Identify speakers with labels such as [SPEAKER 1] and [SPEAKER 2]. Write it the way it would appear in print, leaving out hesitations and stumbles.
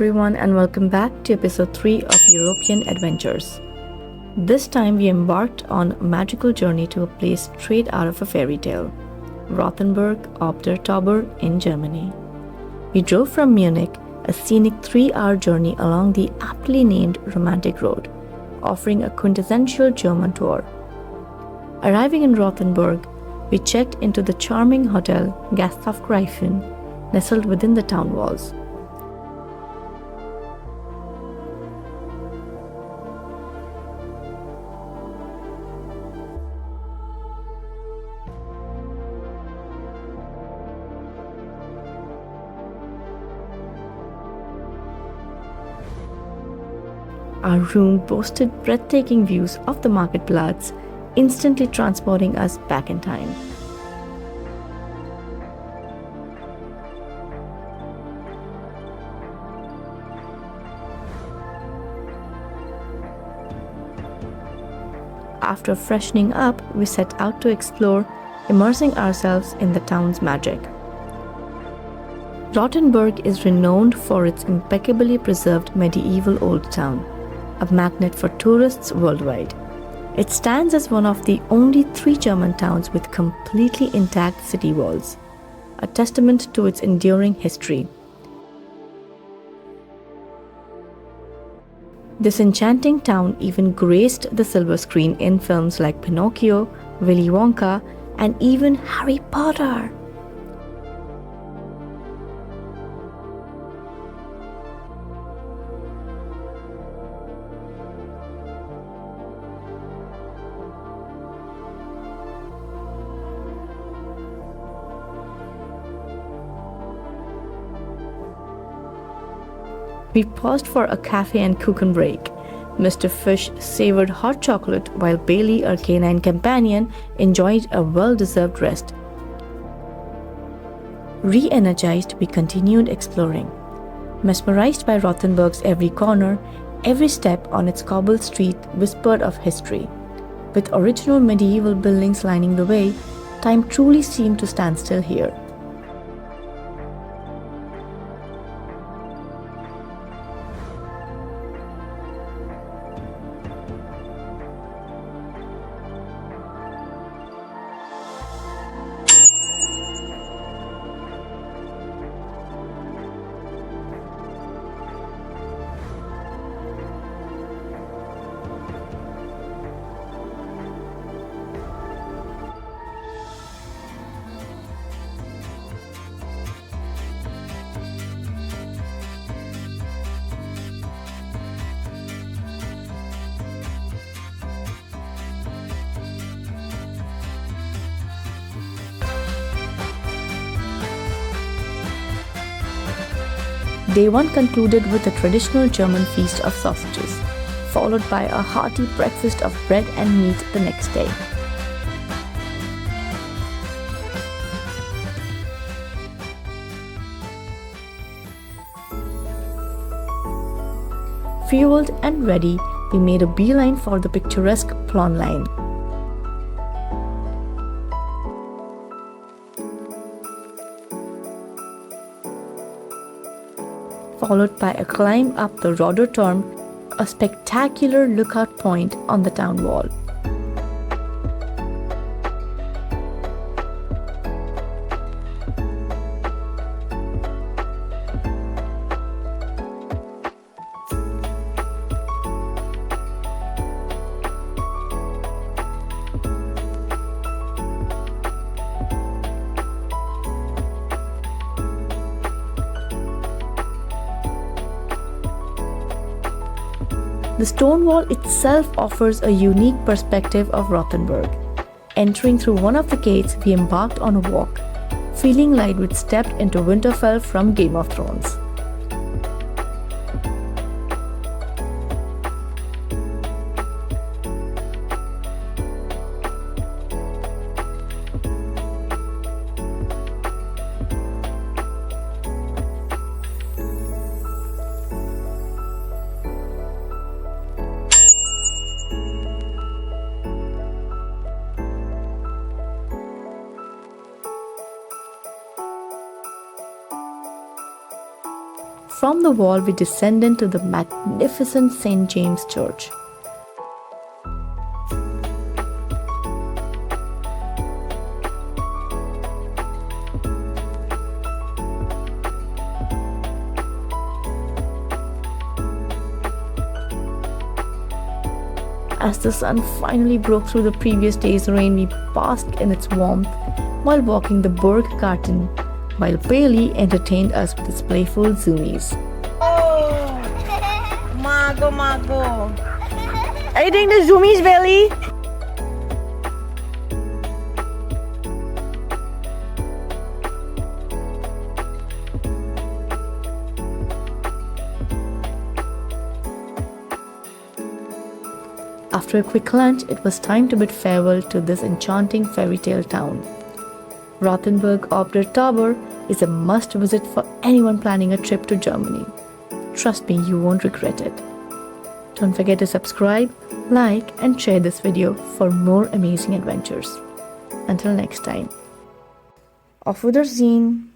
[SPEAKER 1] everyone, and welcome back to episode 3 of European Adventures. This time we embarked on a magical journey to a place straight out of a fairy tale, Rothenburg ob der Tauber in Germany. We drove from Munich, a scenic 3-hour journey along the aptly named Romantic Road, offering a quintessential German tour. Arriving in Rothenburg, we checked into the charming hotel Gasthofgreifen, nestled within the town walls. Our room boasted breathtaking views of the marketplatz, instantly transporting us back in time. After freshening up, we set out to explore, immersing ourselves in the town's magic. Rothenburg is renowned for its impeccably preserved medieval old town, a magnet for tourists worldwide. It stands as one of the only 3 German towns with completely intact city walls, a testament to its enduring history. This enchanting town even graced the silver screen in films like Pinocchio, Willy Wonka, and even Harry Potter. We paused for a cafe and kuchen break. Mr. Fish savored hot chocolate while Bailey, our canine companion, enjoyed a well-deserved rest. Re-energized, we continued exploring. Mesmerized by Rothenburg's every corner, every step on its cobbled street whispered of history. With original medieval buildings lining the way, time truly seemed to stand still here. Day 1 concluded with a traditional German feast of sausages, followed by a hearty breakfast of bread and meat the next day. Fueled and ready, we made a beeline for the picturesque Plonline. Followed by a climb up the Roderturm, a spectacular lookout point on the town wall. The stone wall itself offers a unique perspective of Rothenburg. Entering through one of the gates, we embarked on a walk, feeling like we'd stepped into Winterfell from Game of Thrones. From the wall, we descend into the magnificent St. James Church. As the sun finally broke through the previous day's rain, we basked in its warmth while walking the Burggarten, while Bailey entertained us with his playful zoomies.
[SPEAKER 2] Oh, mago.
[SPEAKER 1] Are you doing the zoomies, Bailey? After a quick lunch, it was time to bid farewell to this enchanting fairy tale town. Rothenburg ob der Tauber is a must visit for anyone planning a trip to Germany. Trust me, you won't regret it. Don't forget to subscribe, like, and share this video for more amazing adventures. Until next time. Auf Wiedersehen!